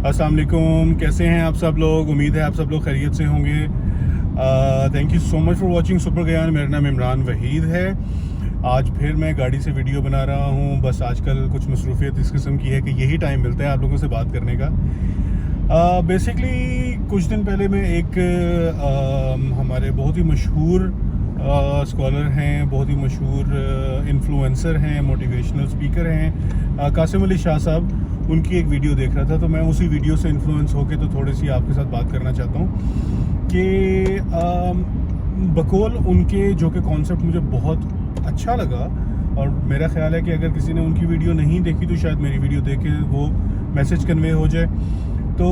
अस्सलाम वालेकुम, कैसे हैं आप सब लोग। उम्मीद है आप सब लोग खैरियत से होंगे। Thank you so much for watching super ज्ञान। मेरा नाम इमरान वहीद है। आज फिर मैं गाड़ी से वीडियो बना रहा हूँ। बस आजकल कुछ मसरूफियत इस किस्म की है कि यही टाइम मिलता है आप लोगों से बात करने का। बेसिकली कुछ दिन पहले मैं एक हमारे बहुत ही मशहूर स्कॉलर हैं, बहुत ही मशहूर इन्फ्लुएंसर हैं, मोटिवेशनल स्पीकर हैं, कासिम अली शाह साहब, उनकी एक वीडियो देख रहा था। तो मैं उसी वीडियो से इन्फ्लुएंस होकर तो थोड़ी सी आपके साथ बात करना चाहता हूँ कि बकौल उनके जो कि कॉन्सेप्ट मुझे बहुत अच्छा लगा, और मेरा ख्याल है कि अगर किसी ने उनकी वीडियो नहीं देखी तो शायद मेरी वीडियो देख के वो मैसेज कन्वे हो जाए। तो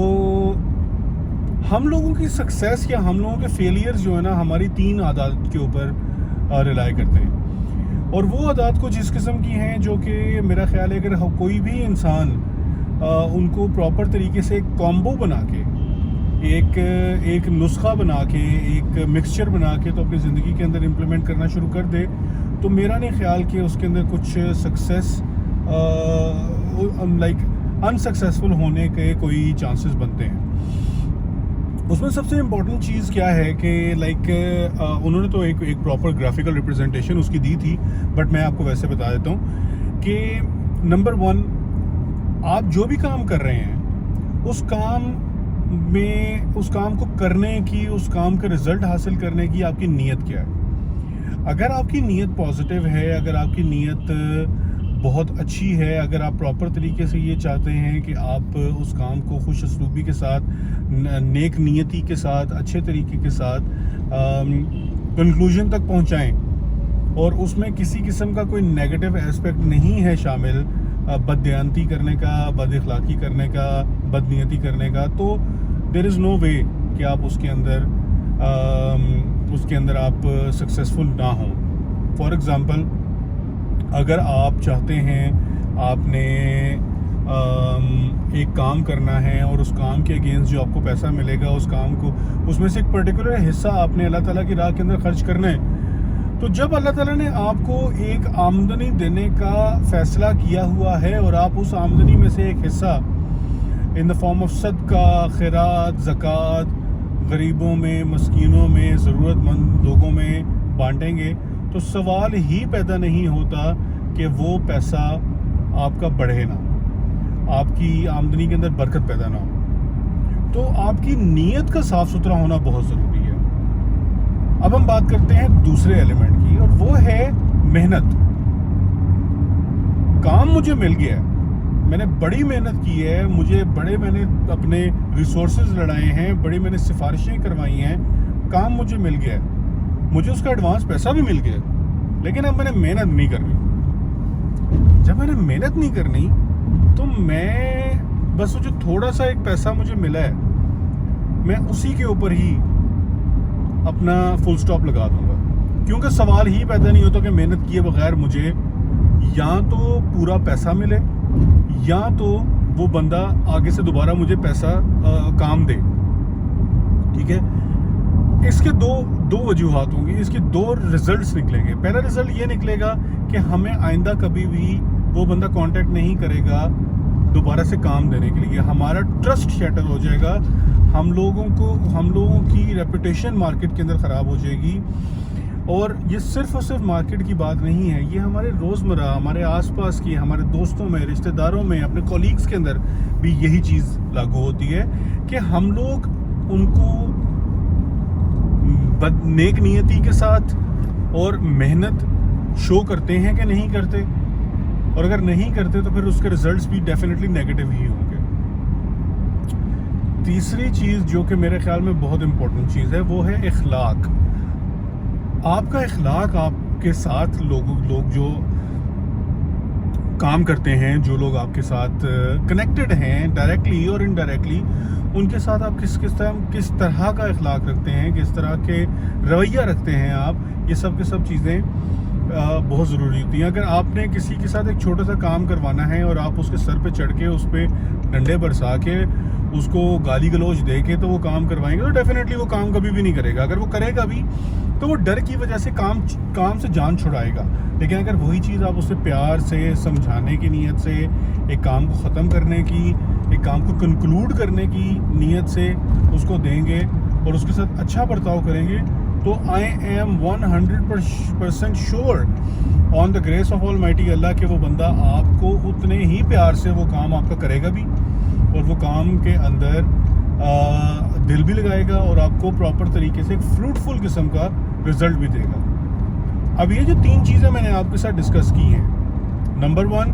हम लोगों की सक्सेस या हम लोगों के फेलियर्स जो है ना, हमारी 3 आदत के ऊपर रिलाई करते हैं। और वो आदत कुछ इस किस्म की हैं जो कि मेरा ख्याल है अगर कोई भी इंसान उनको प्रॉपर तरीके से एक कॉम्बो बना के, एक नुस्खा बना के, एक मिक्सचर बना के तो अपनी ज़िंदगी के अंदर इम्प्लीमेंट करना शुरू कर दे, तो मेरा नहीं ख्याल कि उसके अंदर कुछ सक्सेस लाइक अनसक्सेसफुल होने के कोई चांसेस बनते हैं। उसमें सबसे इम्पॉर्टेंट चीज़ क्या है कि उन्होंने तो एक प्रॉपर ग्राफिकल रिप्रेजेंटेशन उसकी दी थी, बट मैं आपको वैसे बता देता हूँ कि नंबर 1, आप जो भी काम कर रहे हैं उस काम को करने की, उस काम का रिजल्ट हासिल करने की आपकी नीयत क्या है। अगर आपकी नीयत पॉजिटिव है, अगर आपकी नीयत बहुत अच्छी है, अगर आप प्रॉपर तरीके से ये चाहते हैं कि आप उस काम को खुश असलूबी के साथ, नेक नीयती के साथ, अच्छे तरीके के साथ कंक्लूजन तक पहुंचाएं, और उसमें किसी किस्म का कोई नेगेटिव एस्पेक्ट नहीं है शामिल, बददियानती करने का, बद इखलाकी करने का, बदनीयती करने का, तो देयर इज़ नो वे कि आप उसके अंदर आप सक्सेसफुल ना हों। फॉर एग्ज़ाम्पल, अगर आप चाहते हैं आपने एक काम करना है और उस काम के अगेंस्ट जो आपको पैसा मिलेगा, उस काम को, उसमें से एक पर्टिकुलर हिस्सा आपने अल्लाह ताला की राह के अंदर खर्च करना है, तो जब अल्लाह ताला ने आपको एक आमदनी देने का फ़ैसला किया हुआ है और आप उस आमदनी में से एक हिस्सा इन द फॉर्म ऑफ सदका, खैरात, ज़कात, गरीबों में, मस्कीनों में, ज़रूरतमंद लोगों में बांटेंगे, तो सवाल ही पैदा नहीं होता कि वो पैसा आपका बढ़े ना, आपकी आमदनी के अंदर बरकत पैदा ना हो। तो आपकी नीयत का साफ सुथरा होना बहुत ज़रूरी है। अब हम बात करते हैं दूसरे एलिमेंट की, और वो है मेहनत। काम मुझे मिल गया है, मैंने बड़ी मेहनत की है, मैंने अपने रिसोर्सेज लड़ाए हैं, बड़ी मैंने सिफारिशें करवाई हैं, काम मुझे मिल गया है, मुझे उसका एडवांस पैसा भी मिल गया, लेकिन अब मैंने मेहनत नहीं करनी। जब मैंने मेहनत नहीं करनी तो मैं बस जो थोड़ा सा एक पैसा मुझे मिला है, मैं उसी के ऊपर ही अपना फुल स्टॉप लगा दूंगा, क्योंकि सवाल ही पैदा नहीं होता कि मेहनत किए बगैर मुझे या तो पूरा पैसा मिले या तो वो बंदा आगे से दोबारा मुझे पैसा काम दे। ठीक है, इसके दो वजूहात होंगी, इसके 2 रिजल्ट्स निकलेंगे। पहला रिजल्ट ये निकलेगा कि हमें आइंदा कभी भी वो बंदा कांटेक्ट नहीं करेगा दोबारा से काम देने के लिए, हमारा ट्रस्ट शैटर हो जाएगा, हम लोगों की रेपुटेशन मार्केट के अंदर ख़राब हो जाएगी। और ये सिर्फ और सिर्फ मार्केट की बात नहीं है, ये हमारे रोज़मर्रा, हमारे आसपास की, हमारे दोस्तों में, रिश्तेदारों में, अपने कॉलीग्स के अंदर भी यही चीज़ लागू होती है कि हम लोग उनको नेक नियति के साथ और मेहनत शो करते हैं कि नहीं करते, और अगर नहीं करते तो फिर उसके रिजल्ट्स भी डेफिनेटली नेगेटिव ही होंगे। तीसरी चीज़ जो कि मेरे ख्याल में बहुत इंपॉर्टेंट चीज़ है, वो है इखलाक। आपका इखलाक आपके साथ लोग जो काम करते हैं, जो लोग आपके साथ कनेक्टेड हैं डायरेक्टली और इनडायरेक्टली, उनके साथ आप किस तरह का इखलाक रखते हैं, किस तरह के रवैया रखते हैं आप, ये सब के सब चीज़ें बहुत ज़रूरी होती हैं। अगर आपने किसी के साथ एक छोटा सा काम करवाना है और आप उसके सर पे चढ़ के, उस पर डंडे बरसा के, उसको गाली गलौज दे के तो वो काम करवाएंगे, तो डेफिनेटली वो काम कभी भी नहीं करेगा। अगर वो करेगा भी तो वो डर की वजह से काम से जान छुड़ाएगा। लेकिन अगर वही चीज़ आप उससे प्यार से, समझाने की नीयत से, एक काम को ख़त्म करने की ایک کام کو کنکلوڈ کرنے کی نیت سے اس کو دیں گے اور اس کے ساتھ اچھا برتاؤ کریں گے تو I am 100% sure on the grace of almighty اللہ کہ وہ بندہ آپ کو اتنے ہی پیار سے وہ کام آپ کا کرے گا بھی اور وہ کام کے اندر دل بھی لگائے گا اور آپ کو پراپر طریقے سے ایک فروٹفل قسم کا رزلٹ بھی دے گا. اب یہ جو 3 چیزیں میں نے آپ کے ساتھ ڈسکس کی ہیں, نمبر 1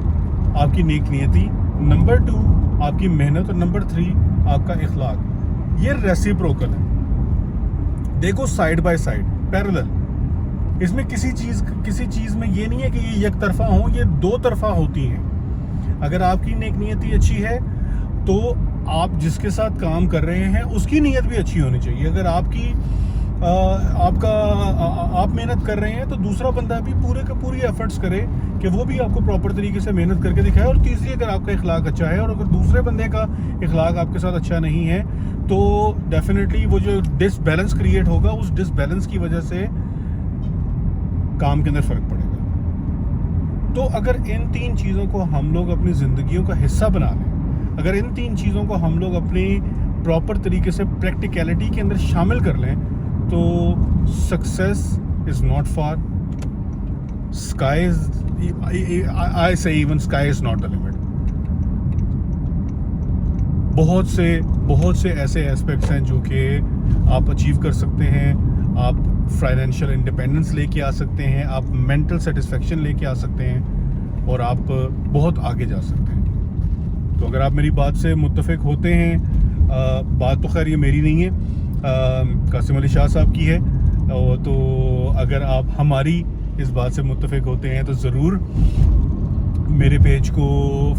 آپ کی نیک نیتی, نمبر 2 آپ کی محنت اور نمبر 3 آپ کا اخلاق, یہ ریسیپروکل ہے. دیکھو سائیڈ بائی سائیڈ پیرلل, اس میں کسی چیز میں یہ نہیں ہے کہ یہ یک طرفہ ہوں, یہ 2 طرفہ ہوتی ہیں. اگر آپ کی نیک نیتی اچھی ہے تو آپ جس کے ساتھ کام کر رہے ہیں اس کی نیت بھی اچھی ہونی چاہیے. اگر آپ محنت کر رہے ہیں تو دوسرا بندہ بھی پورے کا پوری ایفرٹس کرے کہ وہ بھی آپ کو پراپر طریقے سے محنت کر کے دکھائے. اور تیسری, اگر آپ کا اخلاق اچھا ہے اور اگر دوسرے بندے کا اخلاق آپ کے ساتھ اچھا نہیں ہے تو ڈیفینیٹلی وہ جو ڈس بیلنس کریٹ ہوگا, اس ڈس بیلنس کی وجہ سے کام کے اندر فرق پڑے گا. تو اگر ان 3 چیزوں کو ہم لوگ اپنی زندگیوں کا حصہ بنا لیں, اگر ان 3 چیزوں کو ہم لوگ اپنی پراپر طریقے سے پریکٹیکلٹی کے اندر شامل کر لیں تو success is not far, sky I say even sky is not the limit. بہت سے ایسے ایسپیکٹس ہیں جو کہ آپ اچیو کر سکتے ہیں. آپ فائنینشیل انڈیپینڈنس لے کے آ سکتے ہیں, آپ مینٹل سیٹسفیکشن لے کے آ سکتے ہیں اور آپ بہت آگے جا سکتے ہیں. تو اگر آپ میری بات سے متفق ہوتے ہیں, بات تو خیر یہ میری نہیں ہے, قاسم علی شاہ صاحب کی ہے, تو اگر آپ ہماری اس بات سے متفق ہوتے ہیں تو ضرور میرے پیج کو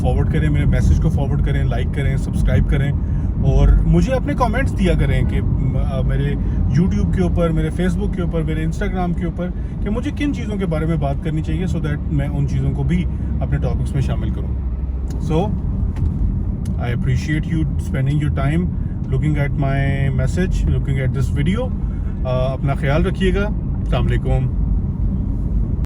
فارورڈ کریں, میرے میسیج کو فارورڈ کریں, لائک کریں, سبسکرائب کریں اور مجھے اپنے کامنٹس دیا کریں کہ میرے یوٹیوب کے اوپر, میرے فیس بک کے اوپر, میرے انسٹاگرام کے اوپر کہ مجھے کن چیزوں کے بارے میں بات کرنی چاہیے سو دیٹ میں ان چیزوں کو بھی اپنے ٹاپکس میں شامل کروں. سو I appreciate you spending your time looking at my message, looking at this video. اپنا خیال رکھیے گا. السلام علیکم.